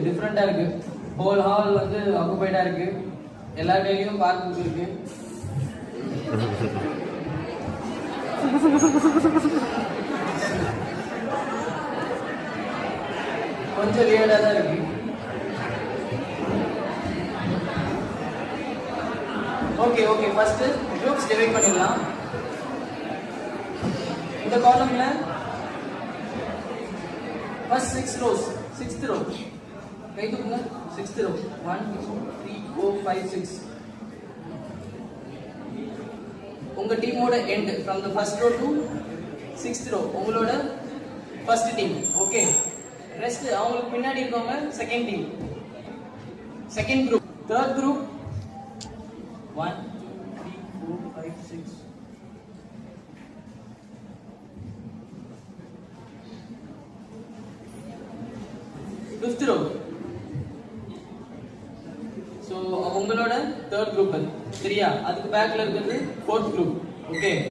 டிஃப்ரெண்டா இருக்கு. Whole hall வந்து ஆக்குபைடா இருக்கு. எல்லா கையிலயும் பார்க் இருக்கு. கொஞ்சம் வியர்டா தான் இருக்கு. Okay okay, first groups divide பண்ணிடலாம். இந்த காலம்ல ஃபர்ஸ்ட் 6 rows, 6th row கை தூக்குங்க. 6th row 1 2 3 4 5 6. உங்க டீமோட end from the first row to 6th row உங்களோட ஃபர்ஸ்ட் டீம். ஓகே, ரெஸ்ட் அவங்களுக்கு பின்னாடி இருக்கவங்க second team, second group. Third group 1 2 3 4 5 6. Fifth row. So உங்களோட தேர்ட் குரூப் சரியா? அதுக்கு பேக்ல இருக்கிறது ஃபோர்த் குரூப். ஓகே.